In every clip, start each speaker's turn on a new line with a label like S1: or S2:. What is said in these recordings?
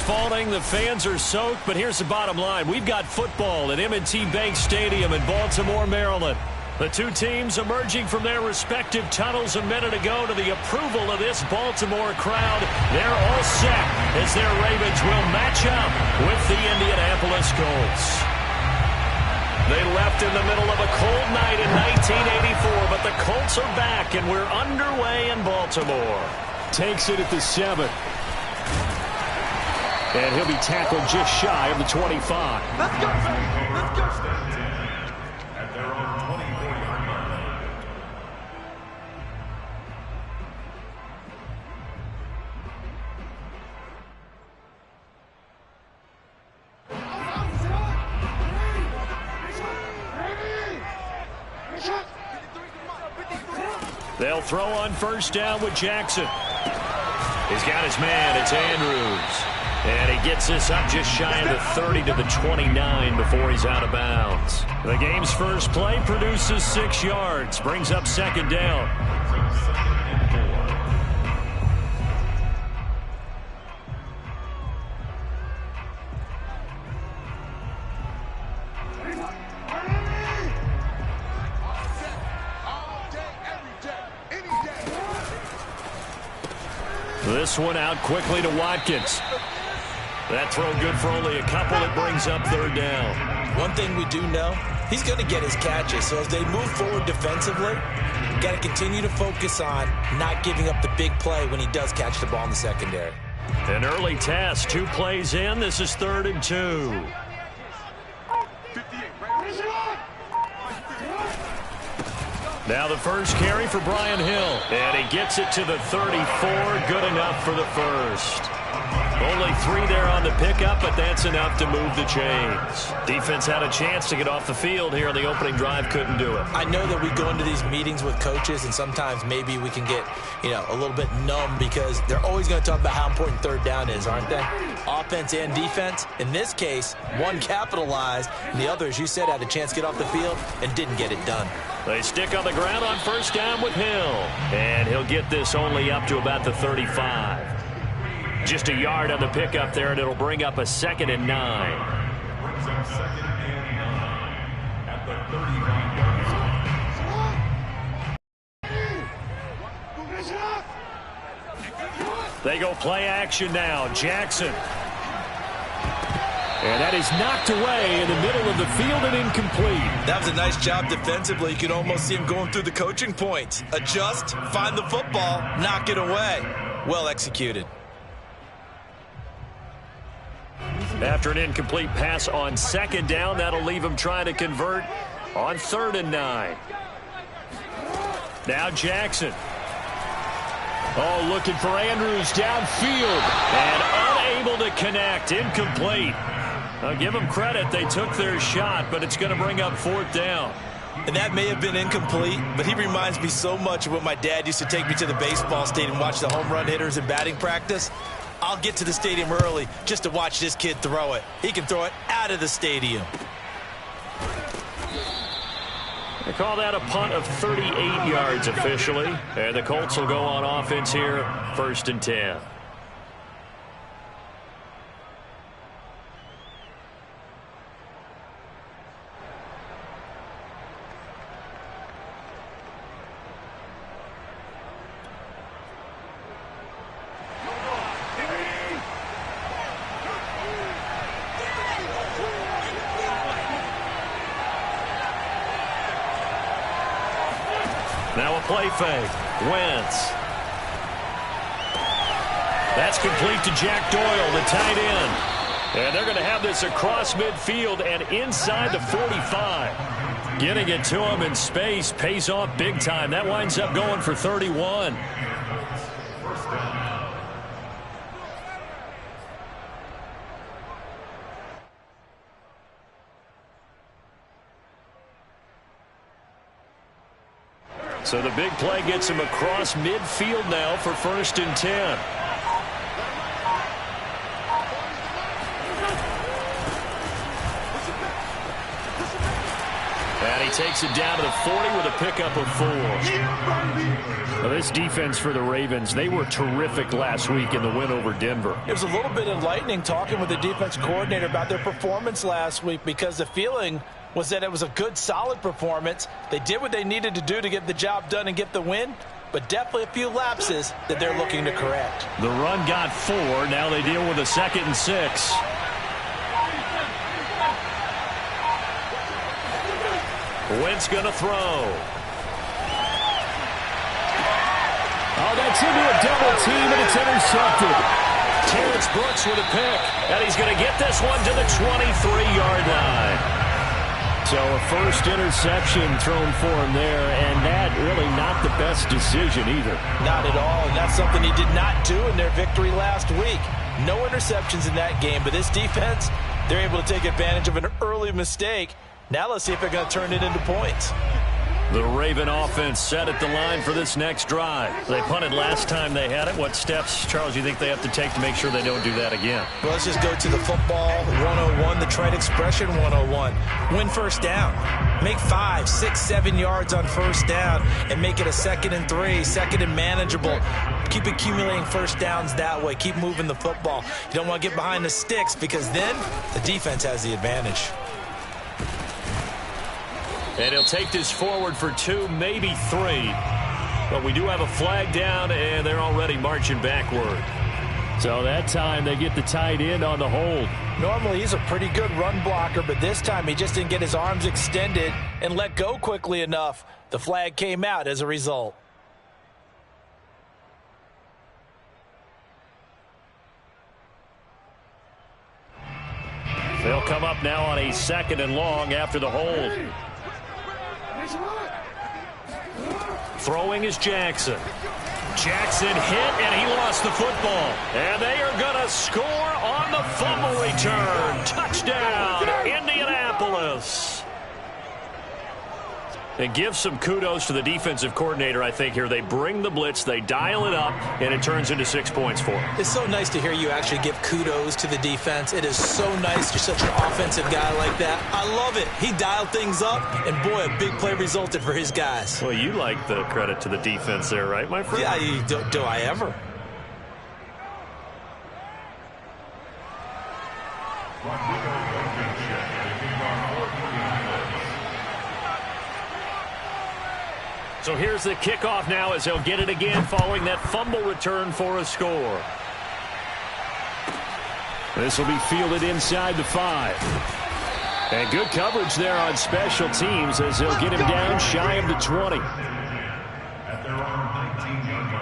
S1: falling, the fans are soaked, but here's the bottom line. We've got football at M&T Bank Stadium in Baltimore, Maryland. The two teams emerging from their respective tunnels a minute ago to the approval of this Baltimore crowd. They're all set as their Ravens will match up with the Indianapolis Colts. They left in the middle of a cold night in 1984, but the Colts are back, and we're underway in Baltimore.
S2: Takes it at the 7. And he'll be tackled just shy of the 25.
S3: Let's go, let's go. At their own 24-yard line.
S1: They'll throw on first down with Jackson. He's got his man. It's Andrews. And he gets this up just shy of the 30 to the 29 before he's out of bounds. The game's first play produces 6 yards. Brings up second down. This one out quickly to Watkins. That throw good for only a couple. It brings up third down.
S4: One thing we do know, he's going to get his catches. So as they move forward defensively, got to continue to focus on not giving up the big play when he does catch the ball in the secondary.
S1: An early test. 2 plays in. This is 3rd and 2. Now the first carry for Brian Hill. And he gets it to the 34. Good enough for the first. Only 3 there on the pickup, but that's enough to move the chains. Defense had a chance to get off the field here on the opening drive, couldn't do it.
S4: I know that we go into these meetings with coaches, and sometimes maybe we can get, a little bit numb because they're always going to talk about how important third down is, aren't they? Offense and defense. In this case, one capitalized, and the other, as you said, had a chance to get off the field and didn't get it done.
S1: They stick on the ground on first down with Hill. And he'll get this only up to about the 35. Just a yard on the pickup there, and it'll bring up a 2nd and 9.
S3: Brings up 2nd and 9 at the 35-yard line.
S1: They go play action now. Jackson. And that is knocked away in the middle of the field and incomplete.
S4: That was a nice job defensively. You can almost see him going through the coaching points. Adjust, find the football, knock it away. Well executed.
S1: After an incomplete pass on 2nd down, that'll leave him trying to convert on 3rd and 9. Now Jackson. Oh, looking for Andrews downfield. And unable to connect. Incomplete. I'll give them credit. They took their shot, but it's going to bring up 4th down.
S4: And that may have been incomplete, but he reminds me so much of when my dad used to take me to the baseball stadium and watch the home run hitters in batting practice. I'll get to the stadium early just to watch this kid throw it. He can throw it out of the stadium.
S1: They call that a punt of 38 yards officially. And the Colts will go on offense here, 1st and 10. Now a play fake. Wentz. That's complete to Jack Doyle, the tight end. And they're going to have this across midfield and inside the 45. Getting it to him in space pays off big time. That winds up going for 31. So the big play gets him across midfield now for 1st and 10. And And he takes it down to the 40 with a pickup of 4.
S2: Well, this defense for the Ravens, they were terrific last week in the win over Denver.
S4: It was a little bit enlightening talking with the defense coordinator about their performance last week, because the feeling was that it was a good, solid performance. They did what they needed to do to get the job done and get the win, but definitely a few lapses that they're looking to correct.
S1: The run got 4. Now they deal with a 2nd and 6. Wentz going to throw.
S2: Oh, that's into a double team, and it's intercepted.
S1: Terrence Brooks with a pick, and he's going to get this one to the 23-yard line.
S2: So a first interception thrown for him there, and that really not the best decision either.
S4: Not at all, and that's something he did not do in their victory last week. No interceptions in that game, but this defense, they're able to take advantage of an early mistake. Now let's see if they're going to turn it into points.
S1: The Raven offense set at the line for this next drive. They punted last time they had it. What steps, Charles, you think they have to take to make sure they don't do that again?
S4: Well, let's just go to the football 101, the trade expression 101. Win first down. Make 5, 6, 7 yards on first down and make it a 2nd and 3, 2nd and manageable. Keep accumulating first downs that way. Keep moving the football. You don't want to get behind the sticks, because then the defense has the advantage.
S1: And he'll take this forward for 2, maybe 3. But we do have a flag down, and they're already marching backward.
S2: So that time they get the tight end on the hold.
S4: Normally he's a pretty good run blocker, but this time he just didn't get his arms extended and let go quickly enough. The flag came out as a result.
S1: They'll come up now on a 2nd and long after the hold. Throwing is Jackson. Jackson hit, and he lost the football. And they are going to score on the fumble return. Touchdown, Indianapolis. And give some kudos to the defensive coordinator, I think, here. They bring the blitz, they dial it up, and it turns into 6 points for them.
S4: It's so nice to hear you actually give kudos to the defense. It is so nice. You're such an offensive guy like that. I love it. He dialed things up, and boy, a big play resulted for his guys.
S1: Well, you like the credit to the defense there, right, my friend?
S4: Yeah, do I ever?
S1: So here's the kickoff now as they'll get it again following that fumble return for a score.
S2: This will be fielded inside the 5. And good coverage there on special teams as they'll get him down shy of the 20.
S3: At their own 19-yard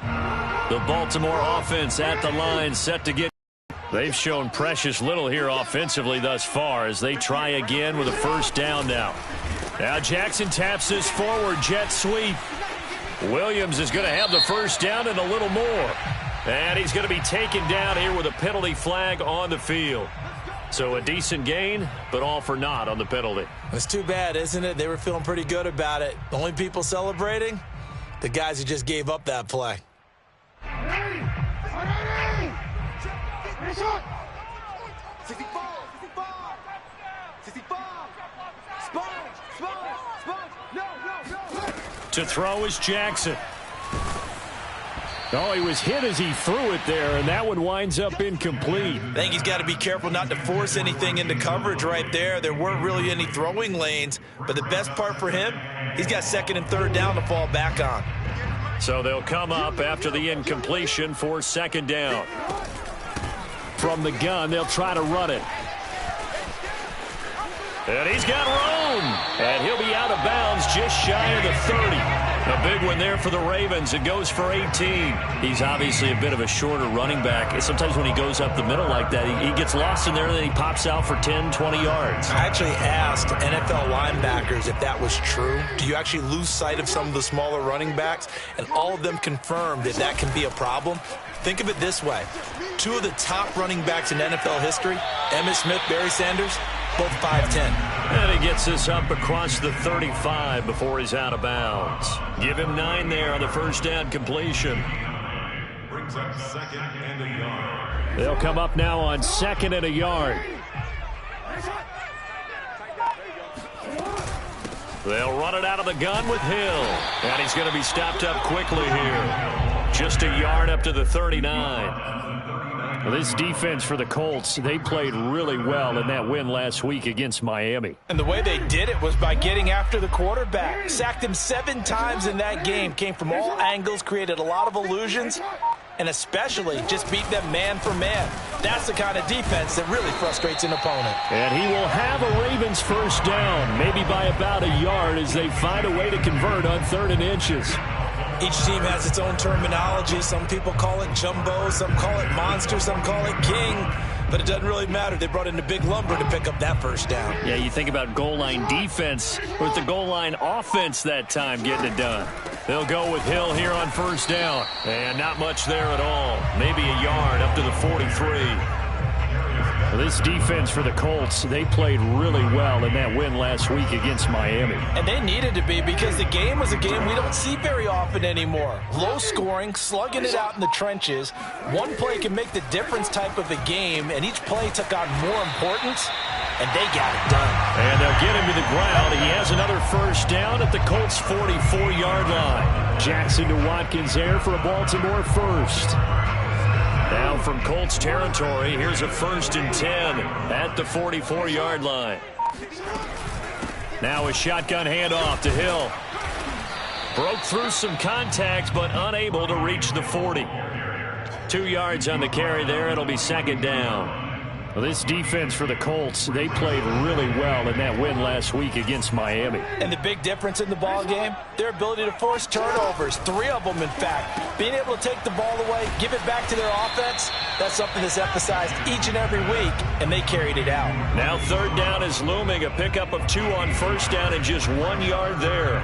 S3: line.
S1: The Baltimore offense at the line, set to get. They've shown precious little here offensively thus far as they try again with a first down now. Now Jackson taps this forward jet sweep. Williams is going to have the first down and a little more. And he's going to be taken down here with a penalty flag on the field. So a decent gain, but all for naught on the penalty.
S4: It's too bad, isn't it? They were feeling pretty good about it. The only people celebrating? The guys who just gave up that play.
S1: To throw is Jackson.
S2: Oh, he was hit as he threw it there, and that one winds up incomplete.
S4: I think he's got to be careful not to force anything into coverage right there. There weren't really any throwing lanes, but the best part for him, he's got 2nd and 3rd down to fall back on.
S1: So they'll come up after the incompletion for 2nd down.
S2: From the gun, they'll try to run it.
S1: And he's got room. And he'll be out of bounds just shy of the 30. A big one there for the Ravens. It goes for 18. He's obviously a bit of a shorter running back. Sometimes when he goes up the middle like that, he gets lost in there, and then he pops out for 10, 20 yards.
S4: I actually asked NFL linebackers if that was true. Do you actually lose sight of some of the smaller running backs? And all of them confirmed that that can be a problem. Think of it this way. 2 of the top running backs in NFL history, Emmitt Smith, Barry Sanders, both 5'10".
S1: And he gets this up across the 35 before he's out of bounds. Give him 9 there on the first down completion.
S3: Brings up 2nd and a yard.
S2: They'll come up now on 2nd and a yard.
S1: They'll run it out of the gun with Hill. And he's going to be stopped up quickly here. Just a yard up to the 39.
S2: Well, this defense for the Colts, they played really well in that win last week against Miami.
S4: And the way they did it was by getting after the quarterback. Sacked him 7 times in that game. Came from all angles, created a lot of illusions, and especially just beat them man for man. That's the kind of defense that really frustrates an opponent.
S2: And he will have a Ravens first down, maybe by about a yard as they find a way to convert on 3rd and inches.
S4: Each team has its own terminology. Some people call it jumbo, some call it monster, some call it king. But it doesn't really matter. They brought in the big lumber to pick up that first down.
S1: Yeah, you think about goal line defense with the goal line offense that time getting it done. They'll go with Hill here on first down. And not much there at all. Maybe a yard up to the 43.
S2: Well, this defense for the Colts, they played really well in that win last week against Miami.
S4: And they needed to be because the game was a game we don't see very often anymore. Low scoring, slugging it out in the trenches. One play can make the difference type of a game, and each play took on more importance, and they got it done.
S1: And they'll get him to the ground. He has another first down at the Colts' 44-yard line.
S2: Jackson to Watkins there for a Baltimore first.
S1: Now from Colts territory, here's a 1st and 10 at the 44-yard line. Now a shotgun handoff to Hill. Broke through some contact, but unable to reach the 40. 2 yards on the carry there. It'll be 2nd down.
S2: Well, this defense for the Colts, they played really well in that win last week against Miami.
S4: And the big difference in the ball game, their ability to force turnovers, 3 of them in fact. Being able to take the ball away, give it back to their offense, that's something that's emphasized each and every week, and they carried it out.
S1: Now 3rd down is looming, a pickup of 2 on first down and just 1 yard there.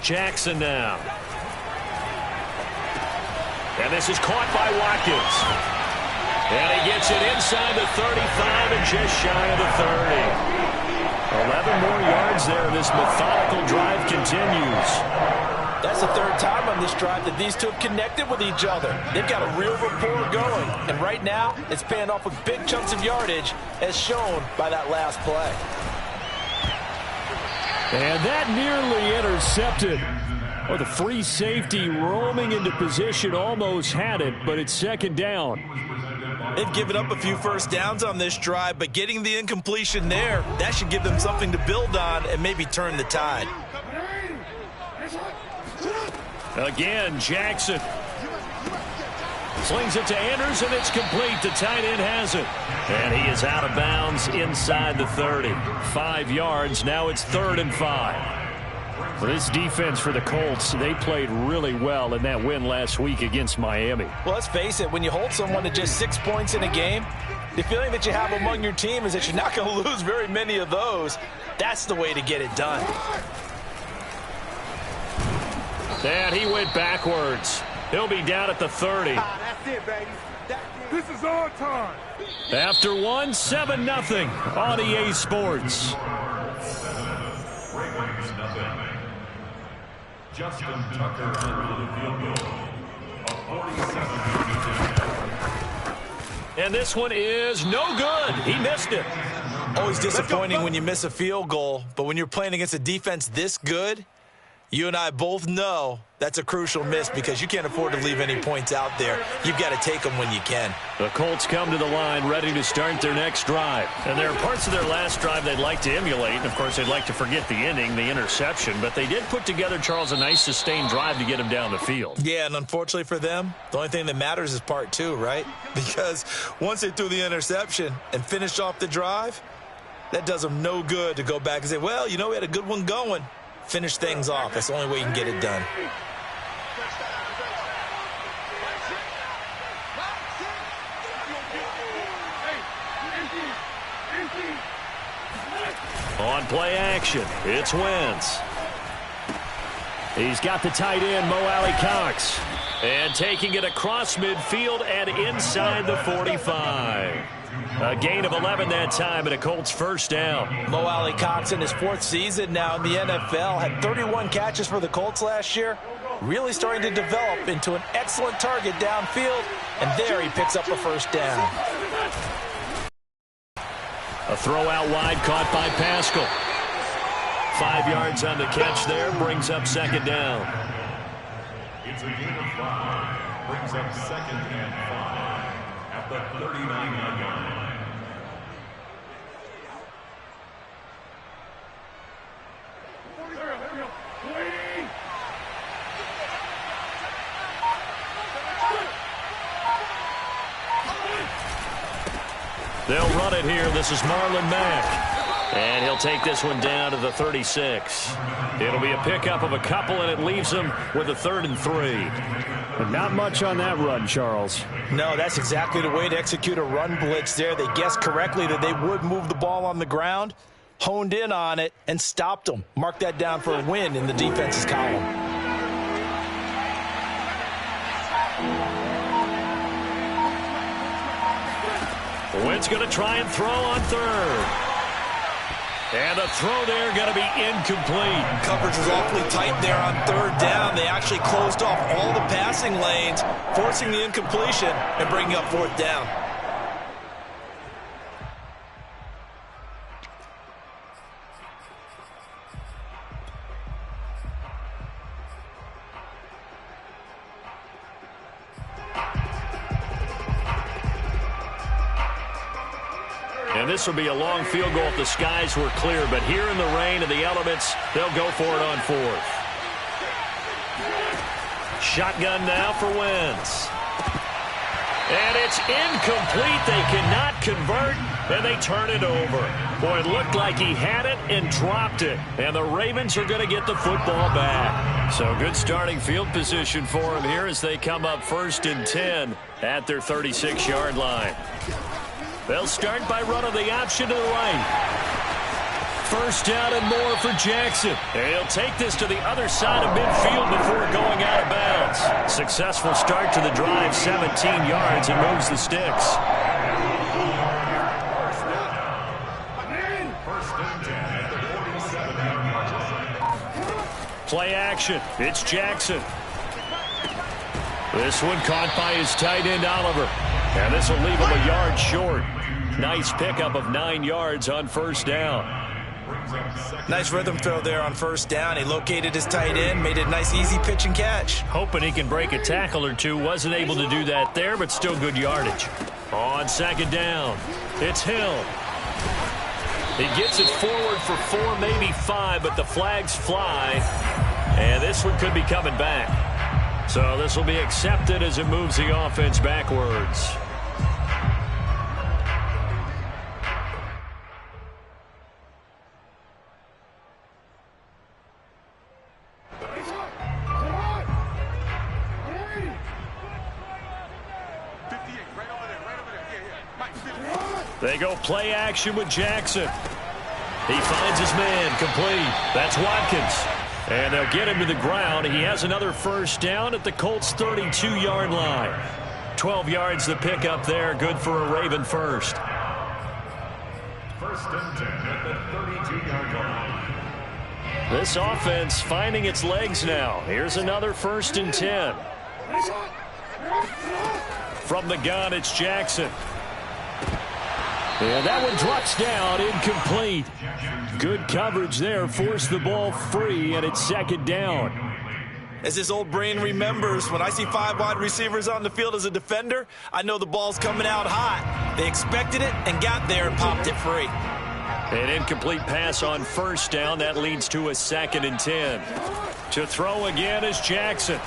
S1: Jackson now. And this is caught by Watkins. And he gets it inside the 35 and just shy of the 30. 11 more yards there. This methodical drive continues.
S4: That's the 3rd time on this drive that these two have connected with each other. They've got a real rapport going. And right now, it's paying off with big chunks of yardage, as shown by that last play.
S2: And that nearly intercepted. Oh, the free safety roaming into position almost had it, but it's 2nd down.
S4: They've given up a few first downs on this drive, but getting the incompletion there, that should give them something to build on and maybe turn the tide.
S1: Again, Jackson slings it to Anders, and it's complete. The tight end has it. And he is out of bounds inside the 30. 5 yards. Now it's 3rd and 5.
S2: Well, this defense for the Colts, they played really well in that win last week against Miami.
S4: Well, let's face it, when you hold someone to just 6 points in a game, the feeling that you have among your team is that you're not going to lose very many of those. That's the way to get it done.
S1: And he went backwards. He'll be down at the 30.
S3: That's it, baby. This is our time.
S1: After 1, 7-0 on EA Sports.
S3: Ravens nothing. Justin Tucker under the field goal. A 47-yard.
S1: And this one is no good. He missed it.
S4: Always disappointing when you miss a field goal, but when you're playing against a defense this good, you and I both know that's a crucial miss because you can't afford to leave any points out there. You've got to take them when you can.
S1: The Colts come to the line ready to start their next drive. And there are parts of their last drive they'd like to emulate. And, of course, they'd like to forget the ending, the interception. But they did put together, Charles, a nice sustained drive to get him down the field.
S4: Yeah, and unfortunately for them, the only thing that matters is part 2, right? Because once they threw the interception and finished off the drive, that does them no good to go back and say, well, you know, we had a good one going. Finish things off. That's the only way you can get it done.
S1: On play action, it's Wentz. He's got the tight end, Mo Alley-Cox. And taking it across midfield and inside the 45. A gain of 11 that time and a Colts first down.
S4: Mo Alley-Cox in his 4th season now in the NFL had 31 catches for the Colts last year. really starting to develop into an excellent target downfield, and there he picks up a first down.
S1: A throw out wide caught by Pascal. 5 yards on the catch there, brings up second down.
S3: It's a gain of 5. Brings up second and 5 at the 39-yard line.
S1: They'll run it here. This is Marlon Mack. And he'll take this one down to the 36. It'll be a pickup of a couple, and it leaves them with a 3rd and 3.
S2: But not much on that run, Charles.
S4: No, that's exactly the way to execute a run blitz there. They guessed correctly that they would move the ball on the ground, honed in on it, and stopped them. Mark that down for a win in the defense's column.
S1: Wynn's going to try and throw on 3rd. And the throw there going to be incomplete.
S4: Coverage was awfully tight there on 3rd down. They actually closed off all the passing lanes, forcing the incompletion and bringing up 4th down.
S1: And this will be a long field goal if the skies were clear. But here in the rain and the elements, they'll go for it on 4th. Shotgun now for Wentz. And it's incomplete. They cannot convert, and they turn it over. Boy, it looked like he had it and dropped it. And the Ravens are going to get the football back. So good starting field position for them here as they come up 1st and 10 at their 36-yard line. They'll start by running the option to the right. First down and more for Jackson. And he'll take this to the other side of midfield before going out of bounds. Successful start to the drive, 17 yards, and moves the sticks. Play action. It's Jackson. This one caught by his tight end, Oliver. And this will leave him a yard short. Nice pickup of 9 yards on 1st down.
S4: Nice rhythm throw there on 1st down. He located his tight end, made it a nice easy pitch and catch.
S1: Hoping he can break a tackle or two. Wasn't able to do that there, but still good yardage. On 2nd down, it's Hill. He gets it forward for 4, maybe 5, but the flags fly. And this one could be coming back. So this will be accepted as it moves the offense backwards. They go play action with Jackson. He finds his man, complete. That's Watkins. And they'll get him to the ground. He has another 1st down at the Colts' 32-yard line. 12 yards to pick up there. Good for a Raven first.
S3: 1st and 10 at the 32-yard line.
S1: This offense finding its legs now. Here's another 1st and 10. From the gun, it's Jackson. And that one drops down, incomplete. Good coverage there, forced the ball free, and it's 2nd down.
S4: As his old brain remembers, when I see 5 wide receivers on the field as a defender, I know the ball's coming out hot. They expected it and got there and popped it free.
S1: An incomplete pass on 1st down. That leads to a 2nd and 10. To throw again is Jackson.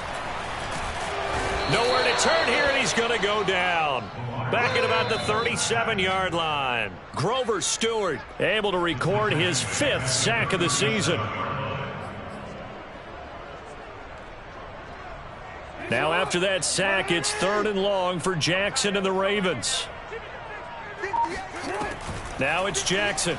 S1: Nowhere to turn here, and he's going to go down. Back at about the 37-yard line. Grover Stewart able to record his 5th sack of the season. Now after that sack, it's 3rd and long for Jackson and the Ravens. Now it's Jackson.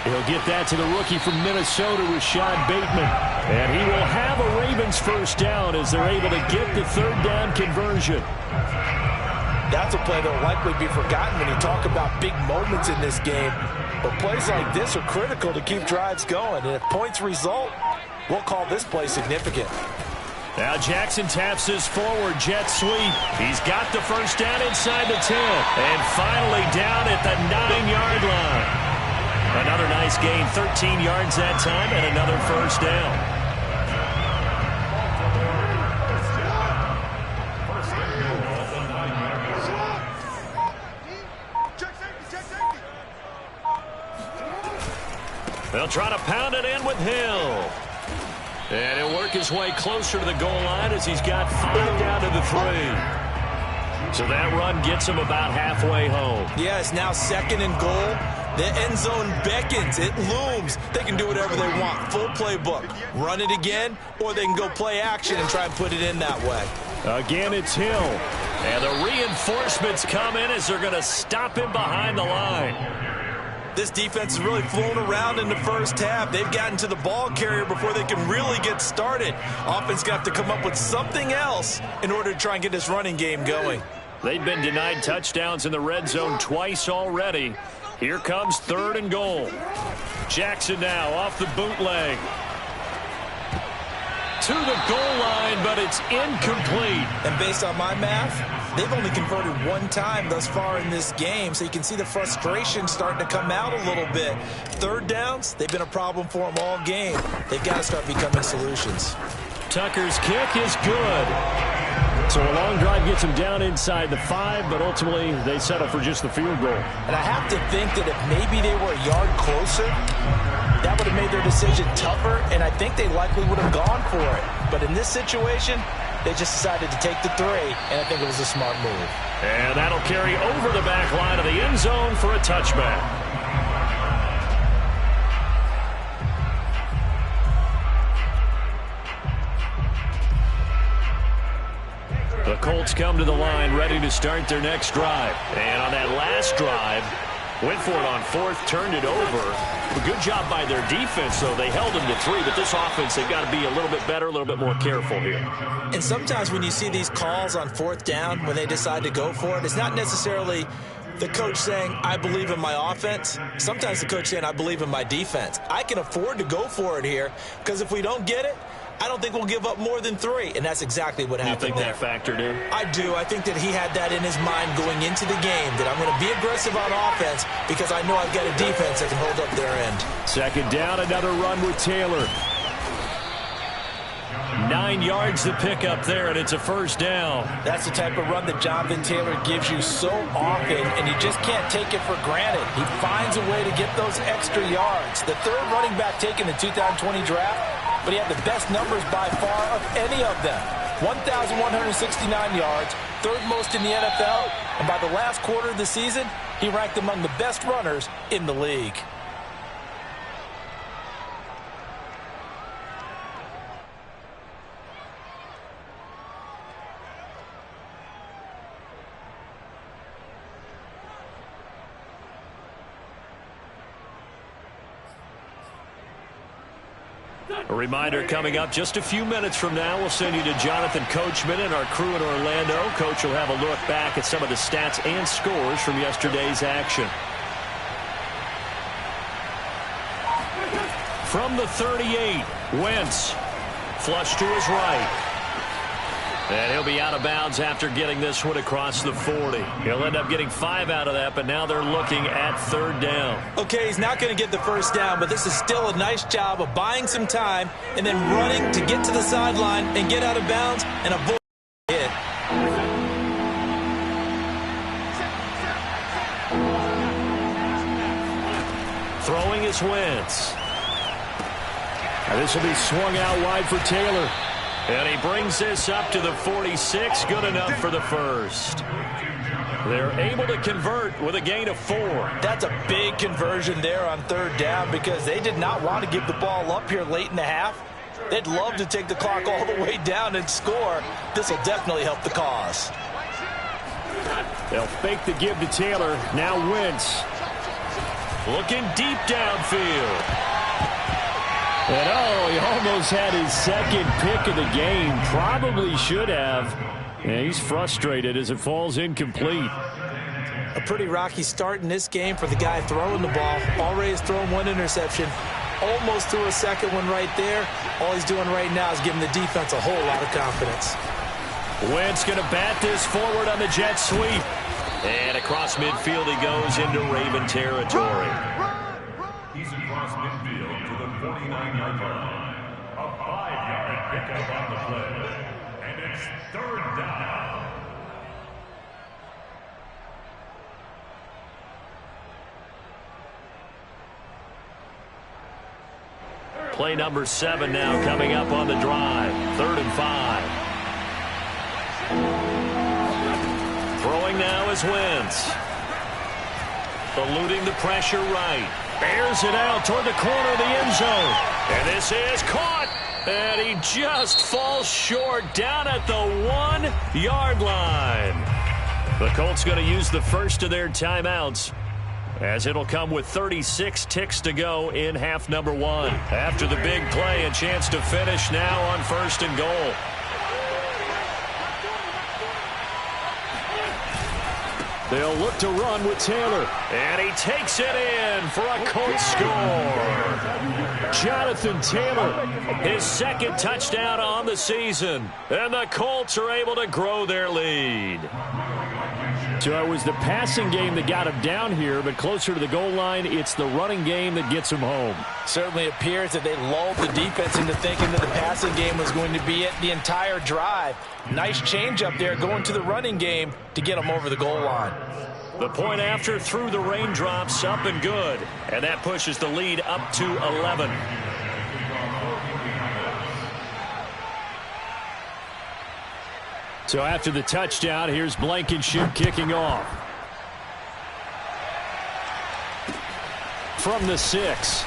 S1: He'll get that to the rookie from Minnesota, Rashad Bateman. And he will have a Ravens 1st down as they're able to get the 3rd down conversion.
S4: That's a play that will likely be forgotten when you talk about big moments in this game. But plays like this are critical to keep drives going. And if points result, we'll call this play significant.
S1: Now Jackson taps his forward jet sweep. He's got the first down inside the 10. And finally down at the 9-yard line. Another nice gain, 13 yards that time, and another first down. They'll try to pound it in with Hill. And he'll work his way closer to the goal line as he's got 5 down to the 3. So that run gets him about halfway home.
S4: Yeah, it's now 2nd and goal. The end zone beckons. It looms. They can do whatever they want. Full playbook. Run it again, or they can go play action and try and put it in that way.
S1: Again, it's Hill. And the reinforcements come in as they're going to stop him behind the line.
S4: This defense has really flown around in the first half. They've gotten to the ball carrier before they can really get started. Offense got to come up with something else in order to try and get this running game going.
S1: They've been denied touchdowns in the red zone twice already. Here comes 3rd and goal. Jackson now off the bootleg. To the goal line, but it's incomplete.
S4: And based on my math, they've only converted 1 time thus far in this game, so you can see the frustration starting to come out a little bit. 3rd downs, they've been a problem for them all game. They've got to start becoming solutions.
S1: Tucker's kick is good. So a long drive gets him down inside the 5, but ultimately they settle for just the field goal.
S4: And I have to think that if maybe they were a yard closer, that would have made their decision tougher, and I think they likely would have gone for it. But in this situation, they just decided to take the 3, and I think it was a smart move.
S1: And that'll carry over the back line of the end zone for a touchback. The Colts come to the line ready to start their next drive. And on that last drive, went for it on 4th, turned it over. A good job by their defense, though. They held them to 3, but this offense, they've got to be a little bit better, a little bit more careful here.
S4: And sometimes when you see these calls on 4th down, when they decide to go for it, it's not necessarily the coach saying, I believe in my offense. Sometimes the coach saying, I believe in my defense. I can afford to go for it here, because if we don't get it, I don't think we'll give up more than 3, and that's exactly what happened.
S1: You think that factored in?
S4: I do. I think that he had that in his mind going into the game, that I'm going to be aggressive on offense because I know I've got a defense that can hold up their end.
S1: 2nd down, another run with Taylor. 9 yards to pick up there, and it's a first down.
S4: That's the type of run that Jonathan Taylor gives you so often, and you just can't take it for granted. He finds a way to get those extra yards. The 3rd running back taken in the 2020 draft, but he had the best numbers by far of any of them. 1,169 yards, 3rd most in the NFL, and by the last quarter of the season, he ranked among the best runners in the league.
S1: A reminder coming up just a few minutes from now, we'll send you to Jonathan Coachman and our crew in Orlando. Coach will have a look back at some of the stats and scores from yesterday's action. From the 38, Wentz, flush to his right. And he'll be out of bounds after getting this one across the 40. He'll end up getting 5 out of that, but now they're looking at 3rd down.
S4: Okay, he's not going to get the first down, but this is still a nice job of buying some time and then running to get to the sideline and get out of bounds and avoid a hit.
S1: Throwing is Wentz. And this will be swung out wide for Taylor. And he brings this up to the 46, good enough for the first. They're able to convert with a gain of 4.
S4: That's a big conversion there on 3rd down because they did not want to give the ball up here late in the half. They'd love to take the clock all the way down and score. This will definitely help the cause.
S1: They'll fake the give to Taylor. Now Wentz. Looking deep downfield. And he almost had his 2nd pick of the game. Probably should have. And he's frustrated as it falls incomplete.
S4: A pretty rocky start in this game for the guy throwing the ball. Already has thrown 1 interception. almost to a second one right there. All he's doing right now is giving the defense a whole lot of confidence.
S1: Wentz going to bat this forward on the jet sweep. And across midfield he goes into Raven territory.
S3: He's across midfield to the 49-yard line. A 5-yard pickup on the play. And it's third down.
S1: Play number 7 now coming up on the drive. 3rd and 5. Throwing now is Wentz. Eluding the pressure right. Bears it out toward the corner of the end zone. And this is caught. And he just falls short down at the 1-yard line. The Colts going to use the first of their timeouts, as it'll come with 36 ticks to go in half number 1. After the big play, a chance to finish now on 1st and goal.
S2: They'll look to run with Taylor.
S1: And he takes it in for a Colts score.
S2: Jonathan Taylor.
S1: His 2nd touchdown on the season. And the Colts are able to grow their lead.
S2: So it was the passing game that got him down here, but closer to the goal line, it's the running game that gets him home.
S4: Certainly appears that they lulled the defense into thinking that the passing game was going to be it the entire drive. Nice change up there going to the running game to get them over the goal line.
S1: The point after through the raindrops, up and good. And that pushes the lead up to 11.
S2: So after the touchdown, here's Blankenship kicking off. From the 6.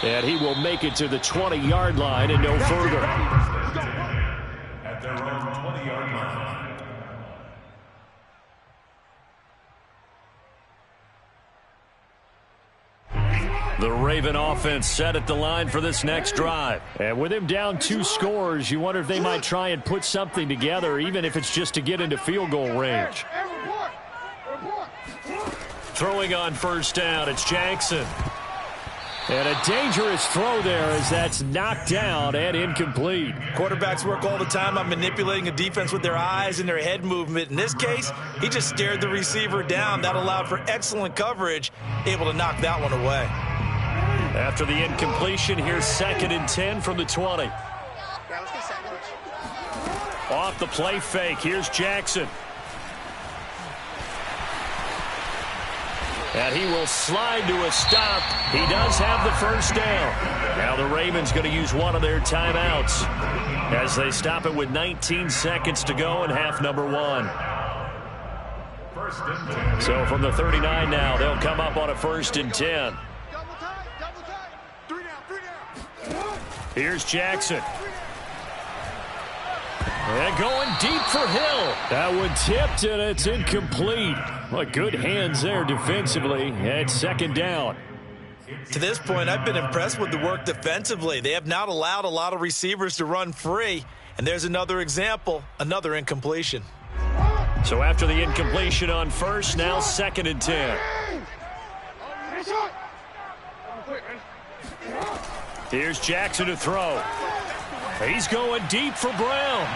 S2: And he will make it to the 20-yard line and no further.
S3: At their own 20-yard line.
S1: The Raven offense set at the line for this next drive.
S2: And with him down 2 scores, you wonder if they might try and put something together, even if it's just to get into field goal range.
S1: Throwing on 1st down, it's Jackson.
S2: And a dangerous throw there as that's knocked down and incomplete.
S4: Quarterbacks work all the time on manipulating a defense with their eyes and their head movement. In this case, he just stared the receiver down. That allowed for excellent coverage, able to knock that one away.
S1: After the incompletion, here's 2nd and 10 from the 20. Off the play fake, here's Jackson. And he will slide to a stop. He does have the 1st down. Now the Ravens going to use one of their timeouts as they stop it with 19 seconds to go in half number 1. So from the 39 now, they'll come up on a 1st and 10. Here's Jackson. And going deep for Hill.
S2: That one tipped, and it's incomplete. Well, good hands there defensively. It's 2nd down.
S4: To this point, I've been impressed with the work defensively. They have not allowed a lot of receivers to run free. And there's another example, another incompletion.
S1: So after the incompletion on 1st, now 2nd and 10. Here's Jackson to throw. He's going deep for Brown.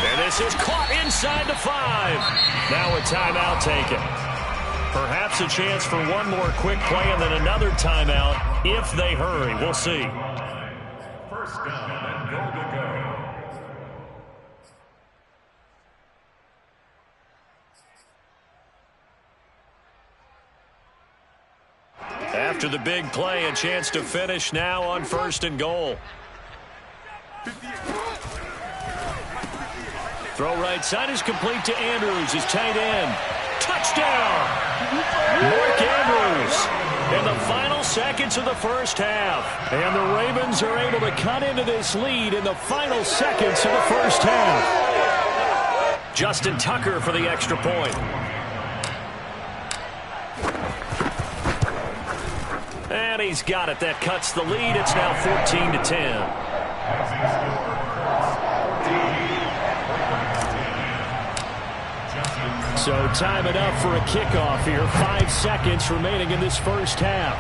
S1: And this is caught inside the 5. Now a timeout taken. Perhaps a chance for one more quick play and then another timeout if they hurry. We'll see.
S3: 1st down and goal to go.
S1: After the big play, a chance to finish now on 1st and goal. Throw right side is complete to Andrews, his tight end. Touchdown! Mark Andrews in the final seconds of the 1st half.
S2: And the Ravens are able to cut into this lead in the final seconds of the 1st half.
S1: Justin Tucker for the extra point. And he's got it. That cuts the lead. It's now 14 to 10.
S2: So time enough for a kickoff here. 5 seconds remaining in this first half.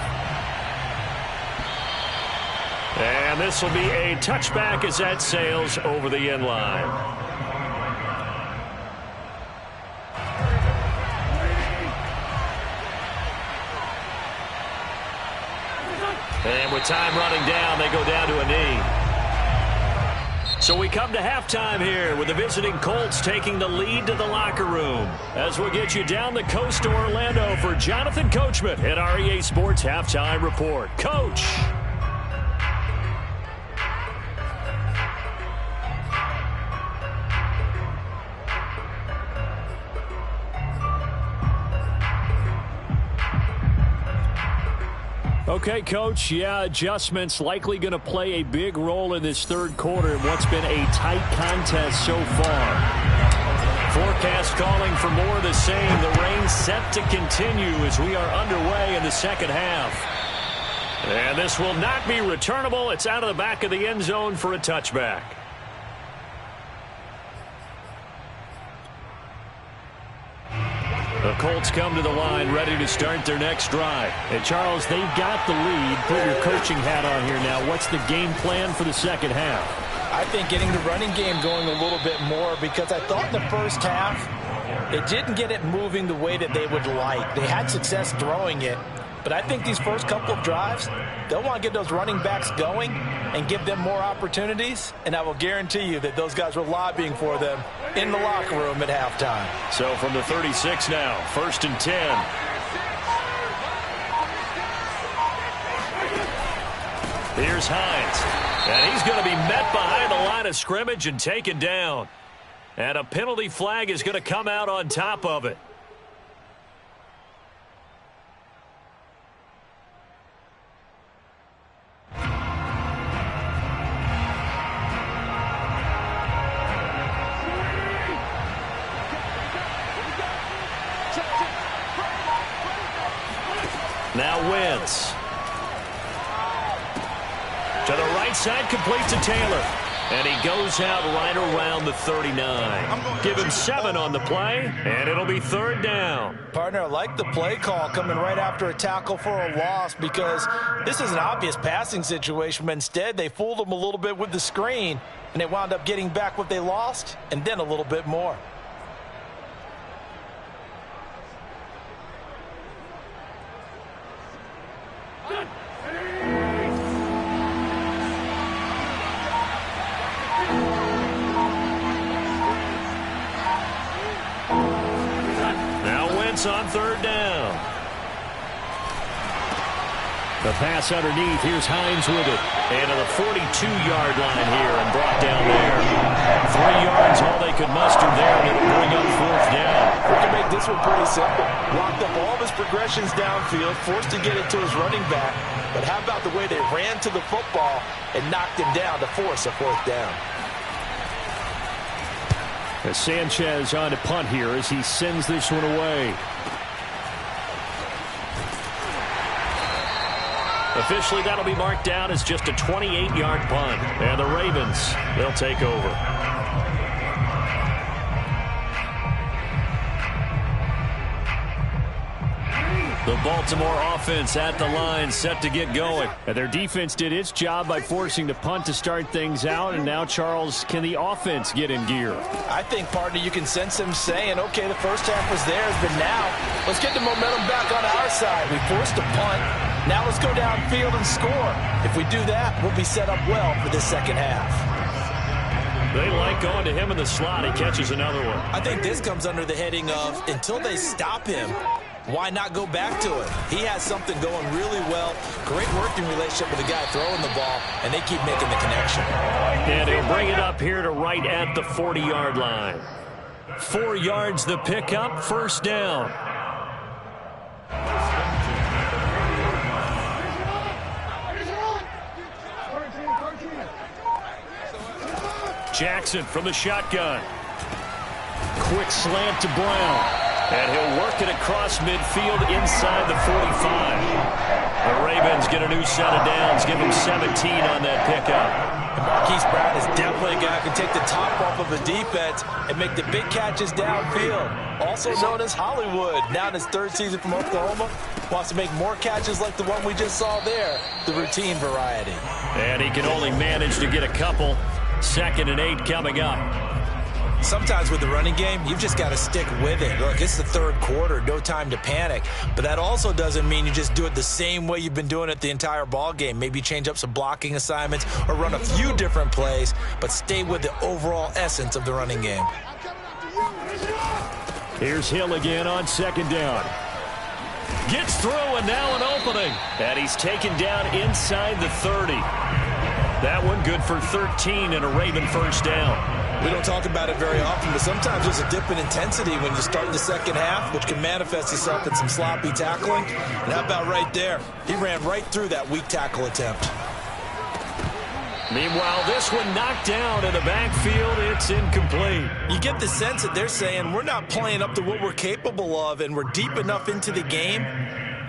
S1: And this will be a touchback as that sails over the end line. And with time running down, they go down to a knee. So we come to halftime here with the visiting Colts taking the lead to the locker room. As we'll get you down the coast to Orlando for Jonathan Coachman at our EA Sports Halftime Report. Coach.
S2: Okay, Coach, yeah, adjustments likely going to play a big role in this third quarter in what's been a tight contest so far.
S1: Forecast calling for more of the same. The rain set to continue as we are underway in the second half. And this will not be returnable. It's out of the back of the end zone for a touchback. The Colts come to the line ready to start their next drive.
S2: And Charles, they've got the lead. Put your coaching hat on here now. What's the game plan for the second half?
S4: I think getting the running game going a little bit more, because I thought the first half, it didn't get it moving the way that they would like. They had success throwing it, but I think these first couple of drives, they'll want to get those running backs going and give them more opportunities, and I will guarantee you that those guys were lobbying for them in the locker room at halftime.
S1: So from the 36 now, 1st and 10. Here's Hines. And he's going to be met behind the line of scrimmage and taken down. And a penalty flag is going to come out on top of it. Now Wentz. To the right side, complete to Taylor. And he goes out right around the 39. Give him 7 on the play, and it'll be 3rd down.
S4: Partner, I like the play call coming right after a tackle for a loss, because this is an obvious passing situation, but instead they fooled him a little bit with the screen, and they wound up getting back what they lost, and then a little bit more.
S1: On 3rd down.
S2: The pass underneath. Here's Hines with it.
S1: And to the 42-yard line here and brought down there. 3 yards, all they could muster there, and it'll bring up 4th down.
S4: We can make this one pretty simple. Blocked up all of his progressions downfield, forced to get it to his running back. But how about the way they ran to the football and knocked him down to force a 4th down?
S2: As Sanchez on to punt here as he sends this one away.
S1: Officially, that'll be marked down as just a 28-yard punt. And the Ravens, they'll take over. The Baltimore offense at the line, set to get going.
S2: And their defense did its job by forcing the punt to start things out. And now, Charles, can the offense get in gear?
S4: I think, partner, you can sense them saying, okay, the first half was theirs, but now let's get the momentum back on our side. We forced a punt. Now let's go downfield and score. If we do that, we'll be set up well for the second half.
S1: They like going to him in the slot. He catches another one.
S4: I think this comes under the heading of, until they stop him, why not go back to it? He has something going really well. Great working relationship with the guy throwing the ball, and they keep making the connection.
S1: And he'll bring it up here to right at the 40-yard line. 4 yards the pickup, 1st down. Jackson from the shotgun. Quick slant to Brown. And he'll work it across midfield inside the 45. The Ravens get a new set of downs, give him 17 on that pickup.
S4: And Marquise Brown is definitely a guy who can take the top off of a defense and make the big catches downfield. Also known as Hollywood, now in his third season from Oklahoma, wants to make more catches like the one we just saw there, the routine variety.
S1: And he can only manage to get a couple. 2nd and 8 coming up.
S4: Sometimes with the running game, you've just got to stick with it. Look, it's the third quarter, no time to panic. But that also doesn't mean you just do it the same way you've been doing it the entire ball game. Maybe change up some blocking assignments or run a few different plays, but stay with the overall essence of the running game.
S1: Here's Hill again on 2nd down. Gets through and now an opening. And he's taken down inside the 30. That one good for 13 and a Raven first down.
S4: We don't talk about it very often, but sometimes there's a dip in intensity when you start the second half, which can manifest itself in some sloppy tackling. And how about right there? He ran right through that weak tackle attempt.
S1: Meanwhile, this one knocked down in the backfield. It's incomplete.
S4: You get the sense that they're saying we're not playing up to what we're capable of, and we're deep enough into the game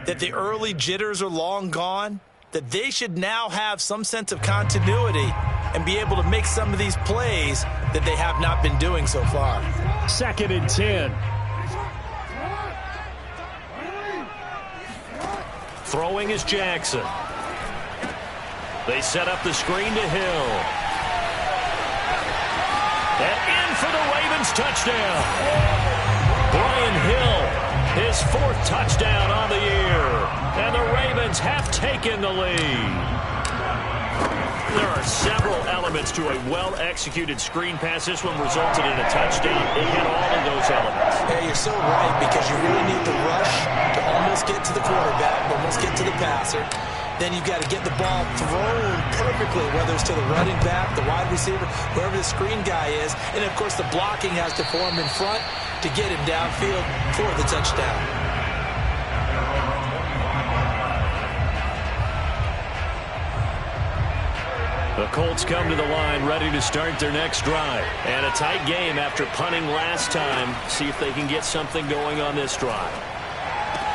S4: that the early jitters are long gone, that they should now have some sense of continuity and be able to make some of these plays that they have not been doing so far.
S1: 2nd and 10. Throwing is Jackson. They set up the screen to Hill. And in for the Ravens touchdown. Brian Hill, his 4th touchdown on the year. And the Ravens have taken the lead. There are several elements to a well-executed screen pass. This one resulted in a touchdown. It hit all of those elements.
S4: Yeah, you're so right, because you really need the rush to almost get to the quarterback, almost get to the passer. Then you've got to get the ball thrown perfectly, whether it's to the running back, the wide receiver, whoever the screen guy is. And, of course, the blocking has to form in front to get him downfield for the touchdown.
S1: The Colts come to the line ready to start their next drive. And a tight game after punting last time. See if they can get something going on this drive.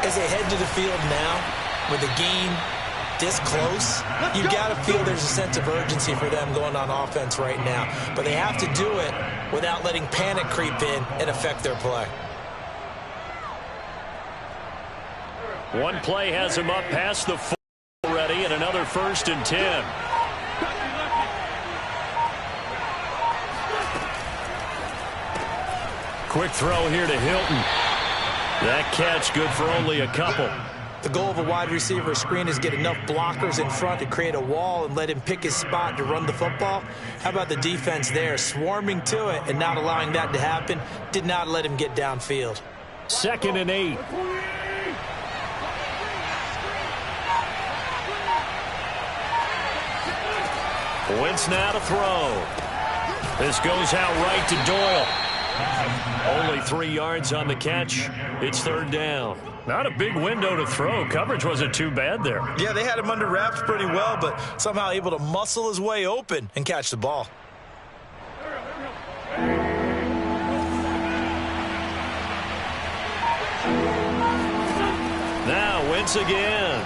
S4: As they head to the field now, with the game this close, you've got to feel there's a sense of urgency for them going on offense right now. But they have to do it without letting panic creep in and affect their play.
S1: One play has him up past the 4 already, and another 1st and 10. Quick throw here to Hilton. That catch good for only a couple.
S4: The goal of a wide receiver screen is get enough blockers in front to create a wall and let him pick his spot to run the football. How about the defense there, swarming to it and not allowing that to happen? Did not let him get downfield.
S1: 2nd and 8. Wentz now to throw. This goes out right to Doyle. Only 3 yards on the catch. It's 3rd down. Not a big window to throw. Coverage wasn't too bad there.
S4: Yeah, they had him under wraps pretty well, but somehow able to muscle his way open and catch the ball.
S1: Now Wentz again.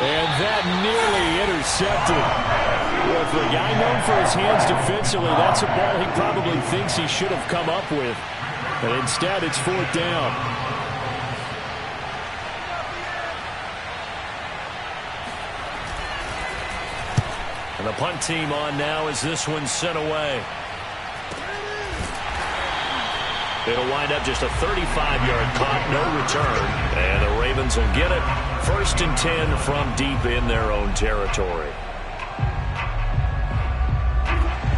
S1: And that nearly intercepted. Well, for a guy known for his hands defensively, that's a ball he probably thinks he should have come up with. But instead, it's 4th down. And the punt team on now as this one's sent away. It'll wind up just a 35-yard punt, no return. And the Ravens will get it. 1st and 10 from deep in their own territory.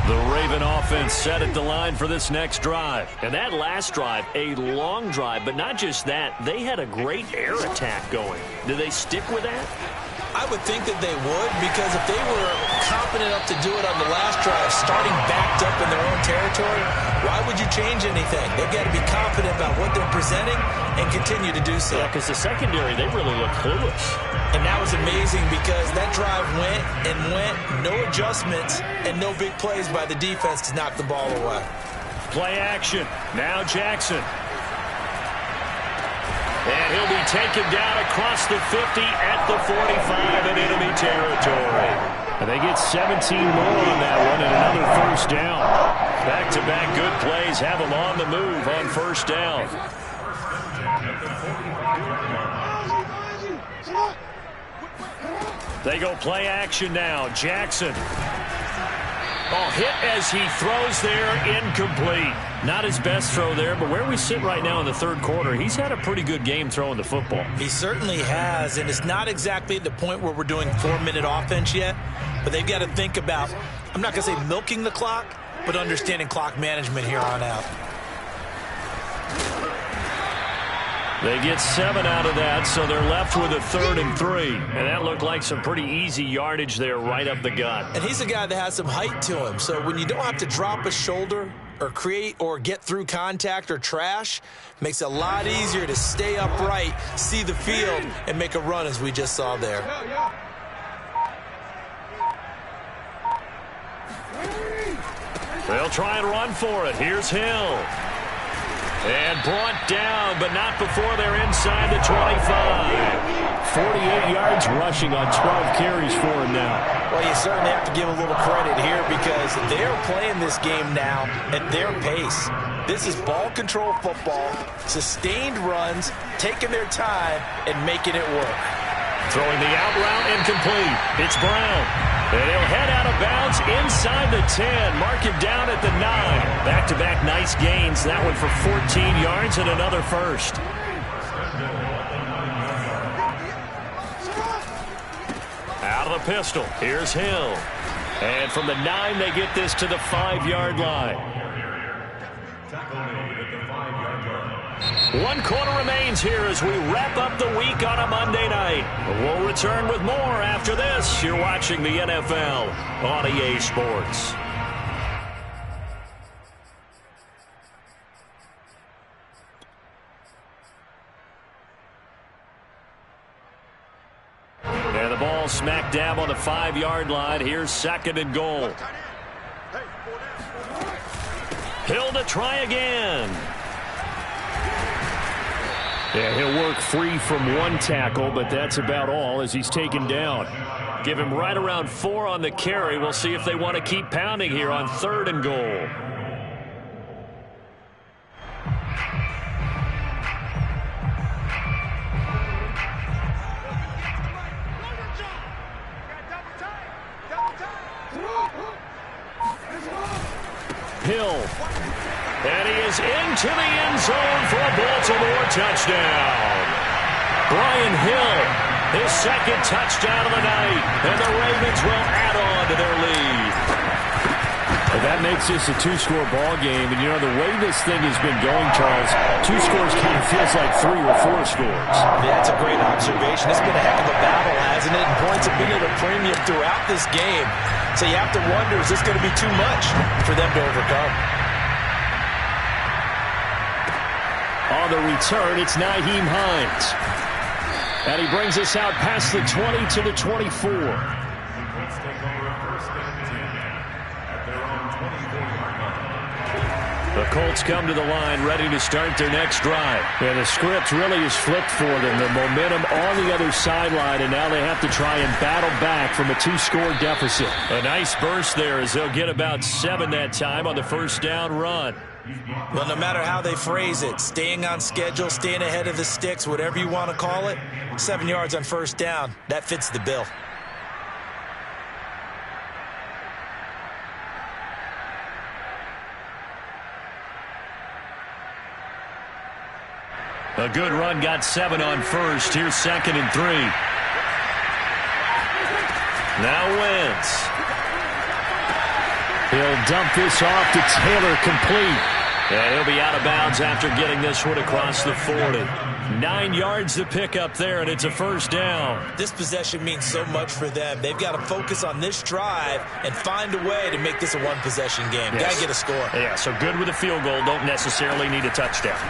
S1: The Raven offense set at the line for this next drive. And that last drive, a long drive, but not just that. They had a great air attack going. Do they stick with that?
S4: I would think that they would, because if they were confident enough to do it on the last drive, starting backed up in their own territory, why would you change anything? They've got to be confident about what they're presenting and continue to do so.
S1: Yeah, because the secondary, they really look clueless.
S4: And that was amazing because that drive went and went, no adjustments, and no big plays by the defense to knock the ball away.
S1: Play action. Now Jackson. And he'll be taken down across the 50 at the 45 in enemy territory.
S2: And they get 17 more on that one and another first down. Back-to-back good plays have them on the move on first down. They go play action now. Jackson. Oh, hit as he throws there, incomplete. Not his best throw there, but where we sit right now in the third quarter, he's had a pretty good game throwing the football.
S4: He certainly has, and it's not exactly at the point where we're doing 4-minute offense yet, but they've got to think about, I'm not going to say milking the clock, but understanding clock management here on out.
S2: They get 7 out of that, so they're left with a 3rd and 3. And that looked like some pretty easy yardage there right up the gut.
S4: And he's a guy that has some height to him, so when you don't have to drop a shoulder or create or get through contact or trash, makes it a lot easier to stay upright, see the field, and make a run as we just saw there.
S2: They'll try and run for it. Here's Hill. And brought down, but not before they're inside the 25. 48 yards rushing on 12 carries for him now.
S4: Well, you certainly have to give a little credit here because they're playing this game now at their pace. This is ball control football, sustained runs, taking their time, and making it work.
S2: Throwing the out route incomplete. It's Brown. And he'll head out of bounds inside the 10. Mark him down at the 9. Back-to-back nice gains. That one for 14 yards and another first. Out of the pistol. Here's Hill. And from the 9, they get this to the 5-yard line. 1 quarter remains here as we wrap up the week on a Monday night. We'll return with more after this. You're watching the NFL on EA Sports. And the ball smack dab on the 5-yard line. Here's 2nd and goal. Hill to try again. Yeah, he'll work free from 1 tackle, but that's about all as he's taken down. Give him right around 4 on the carry. We'll see if they want to keep pounding here on 3rd and goal. Hill. And he is into the end zone for a Baltimore touchdown. Brian Hill, his 2nd touchdown of the night. And the Ravens will add on to their lead. Well, that makes this a 2-score ball game. And, you know, the way this thing has been going, Charles, 2 scores kind of feels like 3 or 4 scores.
S4: Yeah, that's a great observation. It's been a heck of a battle, hasn't it? And points have been at a premium throughout this game. So you have to wonder, is this going to be too much for them to overcome?
S2: On the return, it's Nyheim Hines. And he brings us out past the 20 to the 24. The Colts come to the line ready to start their next drive. And the script really is flipped for them. The momentum on the other sideline, and now they have to try and battle back from a 2-score deficit. A nice burst there as they'll get about 7 that time on the first down run.
S4: Well, no matter how they phrase it, staying on schedule, staying ahead of the sticks, whatever you want to call it, 7 yards on first down, that fits the bill.
S2: A good run, got 7 on first. Here's 2nd and 3. Now Wentz. He'll dump this off to Taylor, complete. And he'll be out of bounds after getting this one across the 40. 9 yards to pick up there, and it's a first down.
S4: This possession means so much for them. They've got to focus on this drive and find a way to make this a 1-possession game.
S2: Yes.
S4: Got to get a score.
S2: Yeah, so good with a field goal. Don't necessarily need a touchdown.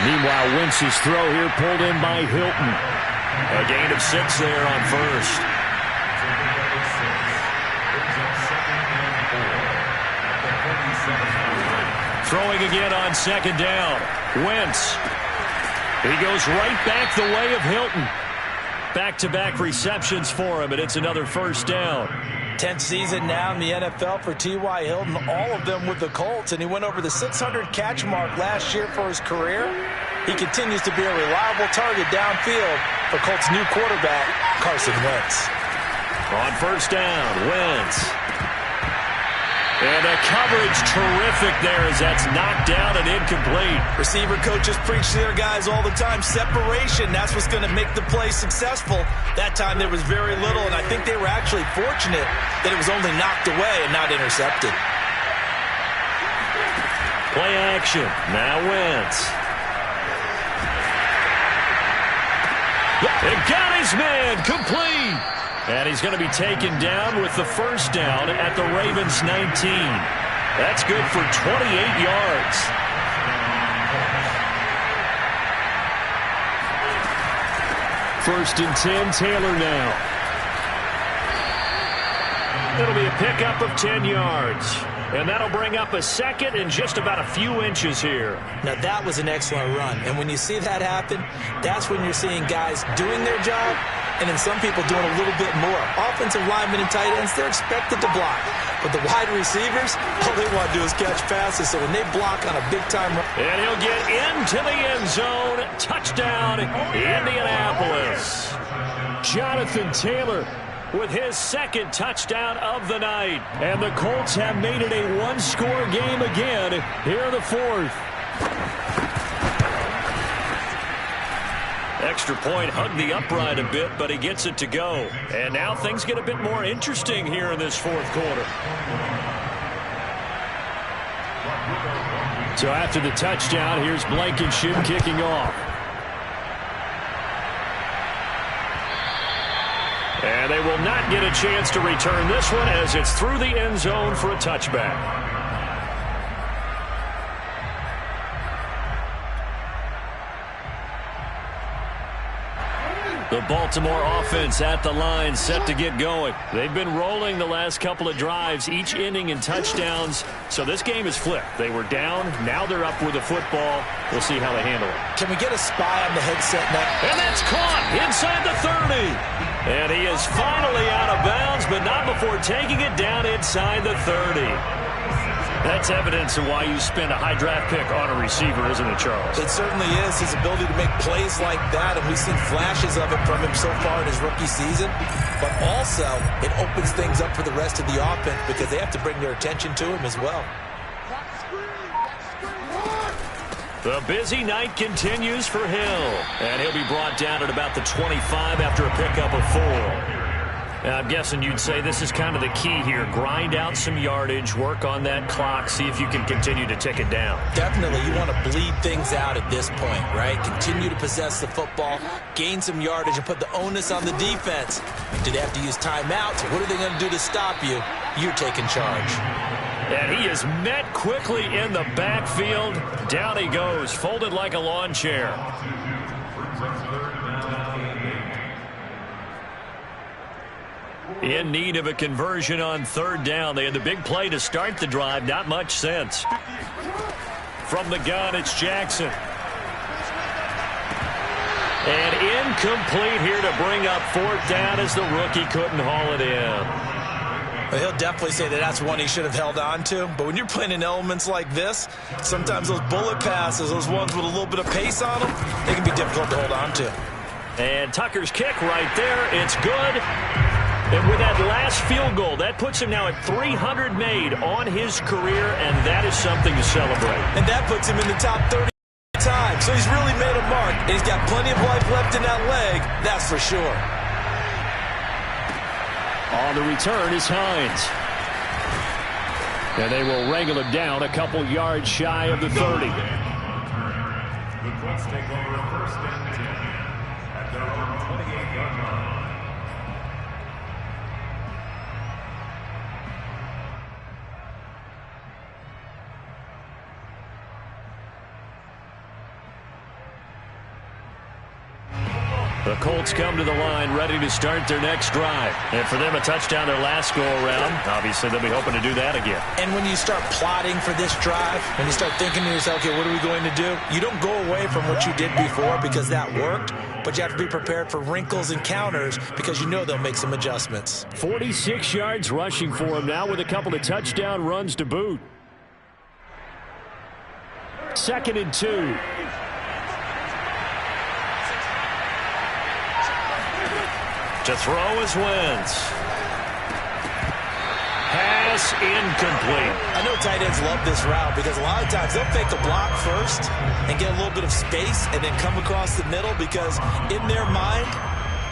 S2: Meanwhile, Wentz's throw here pulled in by Hilton. A gain of 6 there on first. Throwing again on 2nd down. Wentz. He goes right back the way of Hilton.
S1: Back-to-back receptions for him, and it's another first down.
S4: 10th season now in the NFL for T.Y. Hilton, all of them with the Colts, and he went over the 600-catch mark last year for his career. He continues to be a reliable target downfield for Colts' new quarterback, Carson Wentz.
S1: On first down, Wentz. And the coverage terrific there as that's knocked down and incomplete.
S4: Receiver coaches preach to their guys all the time. Separation, that's what's going to make the play successful. That time there was very little, and I think they were actually fortunate that it was only knocked away and not intercepted.
S1: Play action. Now Wentz. And got his man complete. And he's going to be taken down with the first down at the Ravens' 19. That's good for 28 yards. First and 10, Taylor now. It'll be a pickup of 10 yards. And that'll bring up a second and just about a few inches here.
S4: Now, that was an excellent run. And when you see that happen, that's when you're seeing guys doing their job and then some people doing a little bit more. Offensive linemen and tight ends, they're expected to block. But the wide receivers, all they want to do is catch passes. So when they block on a big-time run.
S1: And he'll get into the end zone. Touchdown, Indianapolis. Jonathan Taylor with his second touchdown of the night. And the Colts have made it a one-score game again here in the fourth. Extra point hugged the upright a bit, but he gets it to go. And now things get a bit more interesting here in this fourth quarter. So after the touchdown, here's Blankenship kicking off. And they will not get a chance to return this one as it's through the end zone for a touchback. The Baltimore offense at the line, set to get going. They've been rolling the last couple of drives, each inning in touchdowns. So this game is flipped. They were down, now they're up with the football. We'll see how they handle it.
S4: Can we get a spy on the headset now?
S1: And that's caught inside the 30. And he is finally out of bounds, but not before taking it down inside the 30. That's evidence of why you spend a high draft pick on a receiver, isn't it, Charles?
S4: It certainly is. His ability to make plays like that, and we've seen flashes of it from him so far in his rookie season. But also, it opens things up for the rest of the offense because they have to bring their attention to him as well.
S1: The busy night continues for Hill. And he'll be brought down at about the 25 after a pickup of 4. I'm guessing you'd say this is kind of the key here. Grind out some yardage, work on that clock, see if you can continue to tick it down.
S4: Definitely. You want to bleed things out at this point, right? Continue to possess the football, gain some yardage, and put the onus on the defense. Do they have to use timeouts? What are they going to do to stop you? You're taking charge.
S1: And he is met quickly in the backfield. Down he goes, folded like a lawn chair. In need of a conversion on third down. They had the big play to start the drive. Not much sense. From the gun, it's Jackson. And incomplete here to bring up fourth down as the rookie couldn't haul it in.
S4: Well, he'll definitely say that that's one he should have held on to. But when you're playing in elements like this, sometimes those bullet passes, those ones with a little bit of pace on them, they can be difficult to hold on to.
S1: And Tucker's kick right there. It's good. And with that last field goal, that puts him now at 300 made on his career, and that is something to celebrate.
S4: And that puts him in the top 30 times. So he's really made a mark, and he's got plenty of life left in that leg, that's for sure.
S1: On the return is Hines. And they will wrangle him down a couple yards shy of the 30.
S3: The Colts take over first and 10 at their own 28-yard line.
S1: The Colts come to the line ready to start their next drive. And for them, a touchdown their last go-around. Obviously, they'll be hoping to do that again.
S4: And when you start plotting for this drive, when you start thinking to yourself, okay, what are we going to do? You don't go away from what you did before because that worked. but you have to be prepared for wrinkles and counters because you know they'll make some adjustments.
S1: 46 yards rushing for him now with a couple of touchdown runs to boot. 2nd and 2. To throw is Wentz. Pass incomplete.
S4: I know tight ends love this route because a lot of times they'll fake a block first and get a little bit of space and then come across the middle because in their mind,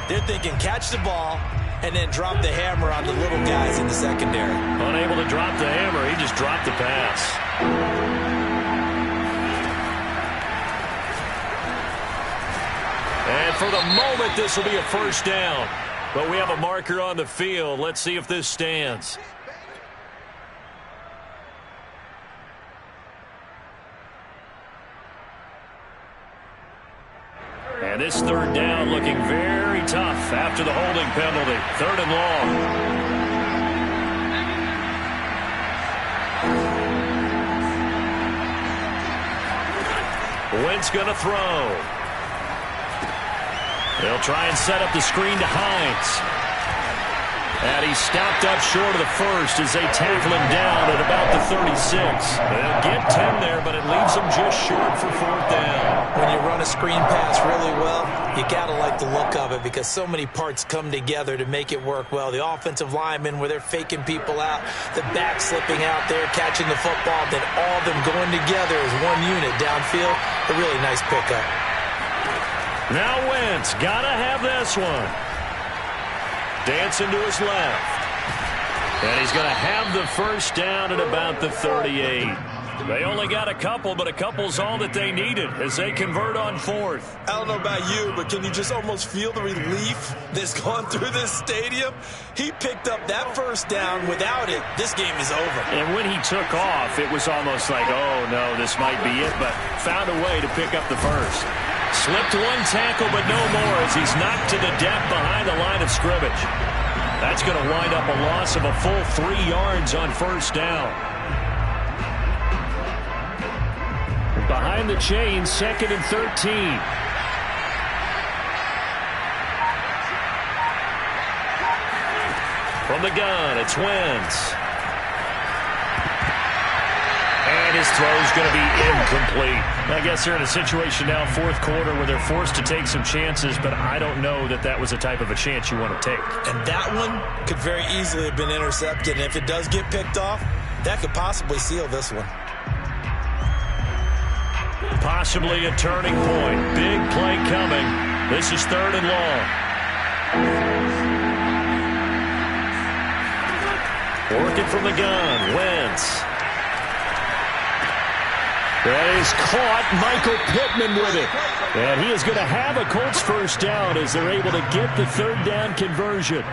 S4: they're thinking catch the ball and then drop the hammer on the little guys in the secondary.
S1: Unable to drop the hammer, he just dropped the pass. And for the moment, this will be a first down. But we have a marker on the field. Let's see if this stands. And this 3rd down looking very tough after the holding penalty. 3rd and long. Wentz going to throw. They'll try and set up the screen to Hines. And he's stopped up short of the first as they tackle him down at about the 36. They'll get 10 there, but it leaves them just short for 4th down.
S4: When you run a screen pass really well, you got to like the look of it because so many parts come together to make it work well. The offensive linemen where they're faking people out, the back slipping out there, catching the football, then all of them going together as one unit downfield. A really nice pickup.
S1: Now Wentz, got to have this one. Dancing to his left. And he's going to have the first down at about the 38. They only got a couple, but a couple's all that they needed as they convert on 4th.
S4: I don't know about you, but can you just almost feel the relief that's gone through this stadium? He picked up that first down. Without it, this game is over.
S1: And when he took off, it was almost like, oh, no, this might be it, but found a way to pick up the first. Slipped one tackle, but no more as he's knocked to the deck behind the line of scrimmage. That's going to wind up a loss of a full 3 yards on first down. Behind the chain, 2nd and 13. From the gun, it's Wentz. And his throw's going to be incomplete. I guess they're in a situation now, 4th quarter, where they're forced to take some chances, but I don't know that that was the type of a chance you want to take.
S4: And that one could very easily have been intercepted. And if it does get picked off, that could possibly seal this one.
S1: Possibly a turning point. Big play coming. This is 3rd and long. Working from the gun, Wentz. That is caught. Michael Pittman with it. And he is going to have a Colts first down as they're able to get the 3rd down conversion.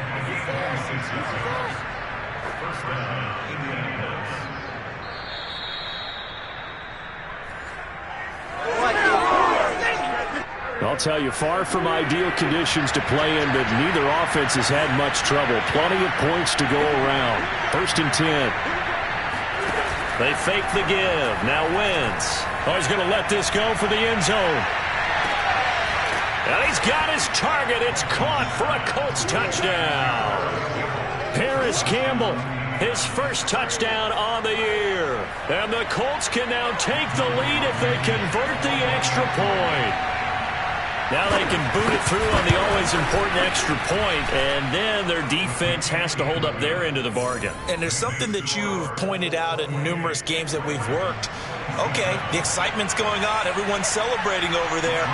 S1: I'll tell you, far from ideal conditions to play in, but neither offense has had much trouble. Plenty of points to go around. 1st and 10. They fake the give. Now Wentz. Oh, he's going to let this go for the end zone. And he's got his target. It's caught for a Colts touchdown. Paris Campbell, his first touchdown on the year. And the Colts can now take the lead if they convert the extra point. Now they can boot it through on the always important extra point, and then their defense has to hold up their end of the bargain.
S4: And there's something that you've pointed out in numerous games that we've worked. Okay, the excitement's going on. Everyone's celebrating over there.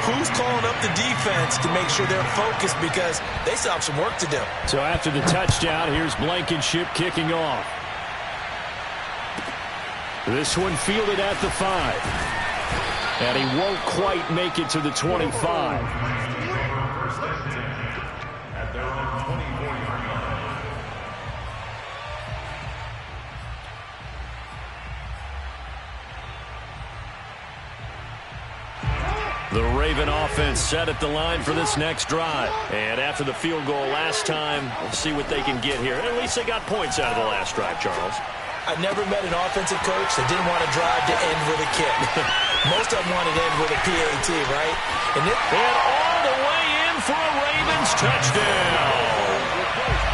S4: Who's calling up the defense to make sure they're focused because they still have some work to do?
S1: So after the touchdown, here's Blankenship kicking off. This one fielded at the 5. And he won't quite make it to the 25. The Raven offense set at the line for this next drive. And after the field goal last time, we'll see what they can get here. At least they got points out of the last drive, Charles.
S4: I never met an offensive coach that didn't want to drive to end with a kick. Most of them want it in with a PAT, right?
S1: And all the way in for a Ravens touchdown.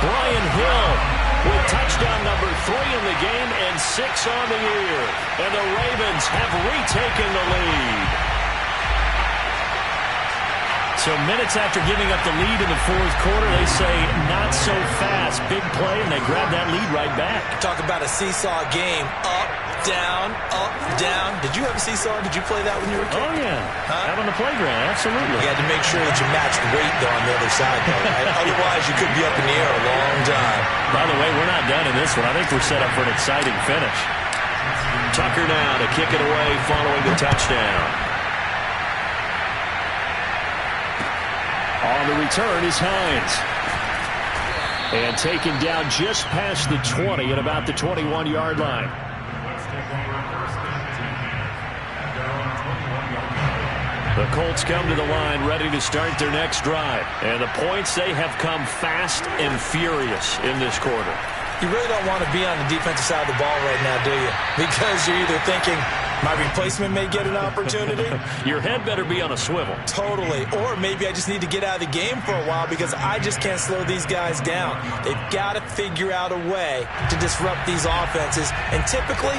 S1: Brian Hill with touchdown number 3 in the game and 6 on the year. And the Ravens have retaken the lead. So minutes after giving up the lead in the fourth quarter, they say not so fast. Big play, and they grab that lead right back.
S4: Talk about a seesaw game. Up, down, up, down. Did you have a seesaw? Did you play that when you were a kid?
S1: Oh, yeah. Out on the playground, absolutely.
S4: You had to make sure that you matched weight, though, on the other side, though, right? Otherwise, you could be up in the air a long time.
S1: By the way, we're not done in this one. I think we're set up for an exciting finish. Tucker now to kick it away following the touchdown. On the return is Hines. And taken down just past the 20 at about the 21-yard line. The Colts come to the line ready to start their next drive. And the points, they have come fast and furious in this quarter.
S4: You really don't want to be on the defensive side of the ball right now, do you? Because you're either thinking, my replacement may get an opportunity.
S1: Your head better be on a swivel.
S4: Totally. Or maybe I just need to get out of the game for a while because I just can't slow these guys down. They've got to figure out a way to disrupt these offenses. And typically,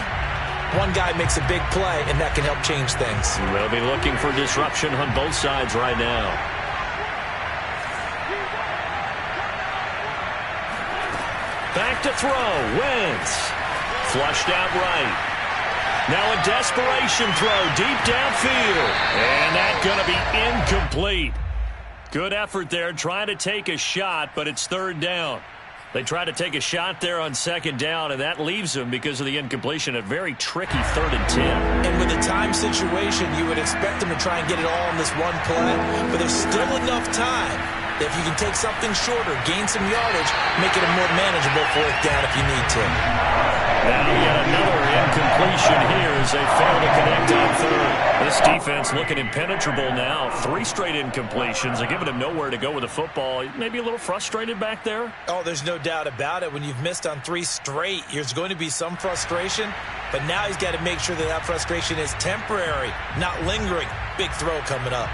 S4: one guy makes a big play, and that can help change things.
S1: We'll be looking for disruption on both sides right now. Back to throw. Wentz. Flushed out right. Now a desperation throw deep downfield. And that's going to be incomplete. Good effort there trying to take a shot, but it's third down. They try to take a shot there on second down, and that leaves them because of the incompletion. A very tricky 3rd and 10.
S4: And with a time situation, you would expect them to try and get it all in this one play, but there's still enough time. If you can take something shorter, gain some yardage, make it a more manageable 4th down if you need to.
S1: Now yet another incompletion here as they fail to connect on 3rd. This defense looking impenetrable now. 3 straight incompletions. They're giving him nowhere to go with the football. Maybe a little frustrated back there?
S4: Oh, there's no doubt about it. When you've missed on 3 straight, there's going to be some frustration. But now he's got to make sure that that frustration is temporary, not lingering. Big throw coming up.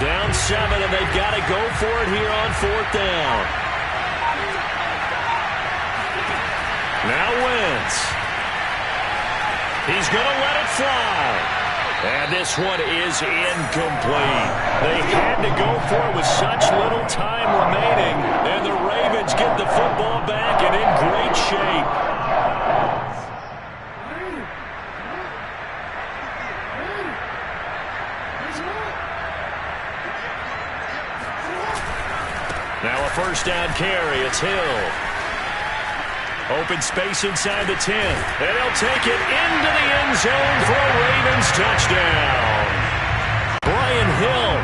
S1: Down 7, and they've got to go for it here on 4th down. Now Wentz. He's going to let it fly. And this one is incomplete. They had to go for it with such little time remaining, and the Ravens get the football back and in great shape. Now a first down carry. It's Hill. Open space inside the 10. And he'll take it into the end zone for a Ravens touchdown. Brian Hill,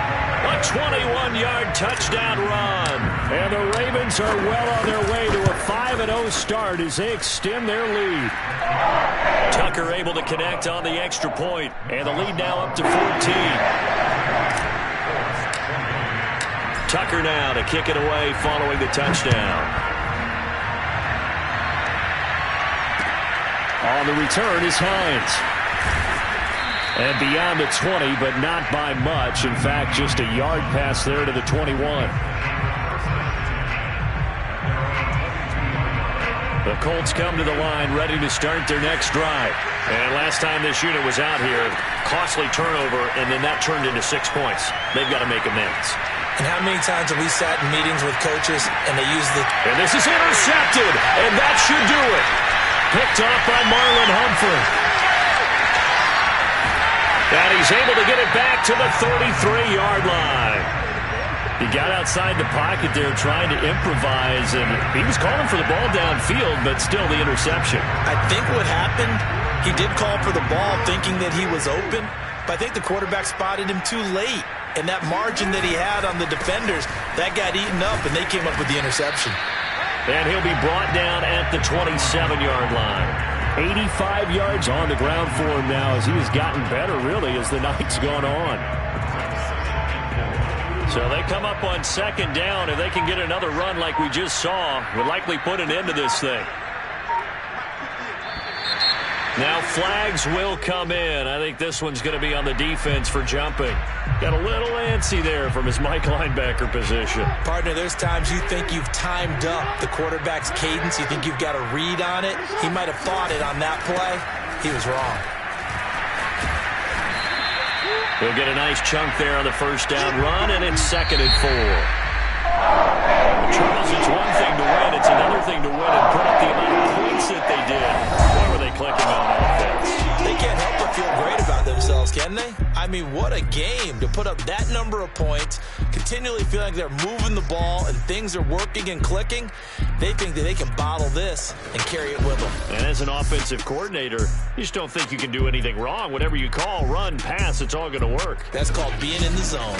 S1: a 21-yard touchdown run. And the Ravens are well on their way to a 5-0 start as they extend their lead. Tucker able to connect on the extra point. And the lead now up to 14. Tucker now to kick it away following the touchdown. On the return is Hines. And beyond the 20, but not by much. In fact, just a yard pass there to the 21. The Colts come to the line ready to start their next drive. And last time this unit was out here, costly turnover, and then that turned into 6 points. They've got to make amends.
S4: And how many times have we sat in meetings with coaches and they use the...
S1: And this is intercepted, and that should do it. Picked off by Marlon Humphrey. And he's able to get it back to the 33-yard line. He got outside the pocket there trying to improvise, and he was calling for the ball downfield, but still the interception.
S4: I think what happened, he did call for the ball thinking that he was open, but I think the quarterback spotted him too late. And that margin that he had on the defenders, that got eaten up, and they came up with the interception.
S1: And he'll be brought down at the 27-yard line. 85 yards on the ground for him now as he has gotten better, really, as the night's gone on. So they come up on second down, and they can get another run like we just saw. Would likely put an end to this thing. Now flags will come in. I think this one's going to be on the defense for jumping. Got a little antsy there from his Mike linebacker position.
S4: Partner, there's times you think you've timed up the quarterback's cadence. You think you've got a read on it. He might have thought it on that play. He was wrong.
S1: He'll get a nice chunk there on the first down run, and it's 2nd and 4. Charles, it's one thing to win. It's another thing to win and put up the amount of points that they did. Boy, were they clicking on offense.
S4: They can't help but feel great about themselves, can they? I mean, what a game to put up that number of points, continually feeling like they're moving the ball and things are working and clicking. They think that they can bottle this and carry it with them.
S1: And as an offensive coordinator, you just don't think you can do anything wrong. Whatever you call, run, pass, it's all going to work.
S4: That's called being in the zone.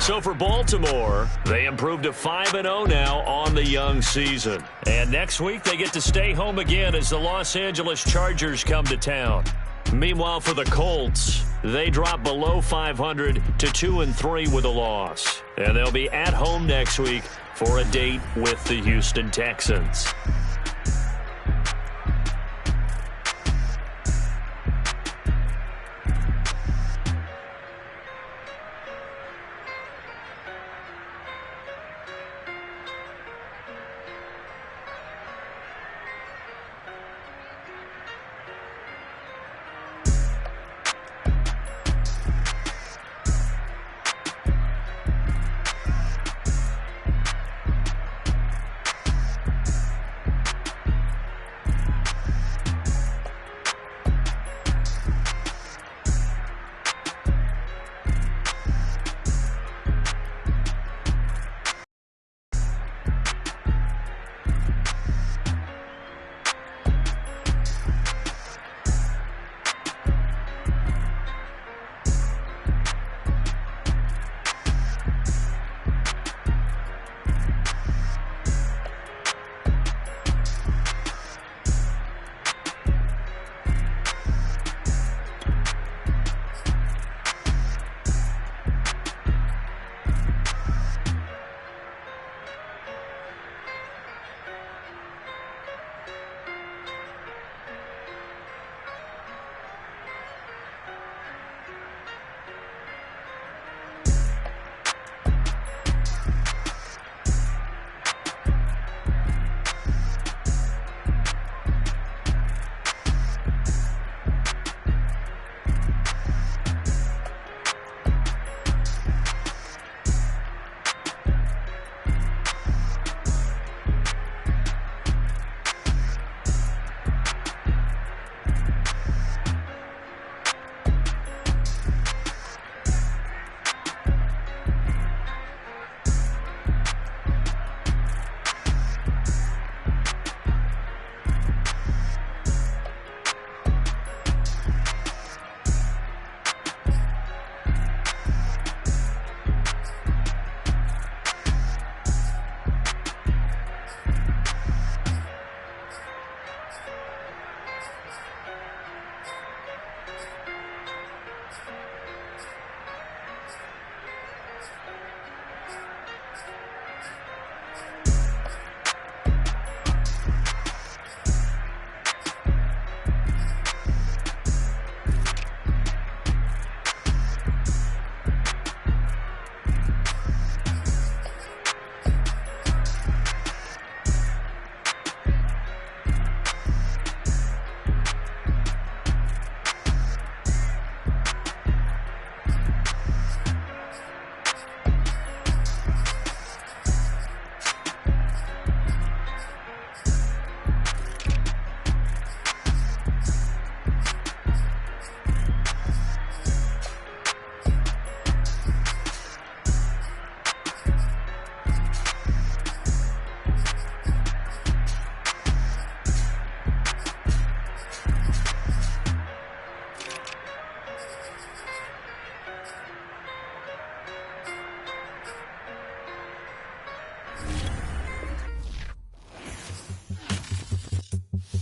S1: So for Baltimore, they improved to 5-0 now on the young season. And next week, they get to stay home again as the Los Angeles Chargers come to town. Meanwhile, for the Colts, they drop below 500 to 2-3 with a loss. And they'll be at home next week for a date with the Houston Texans.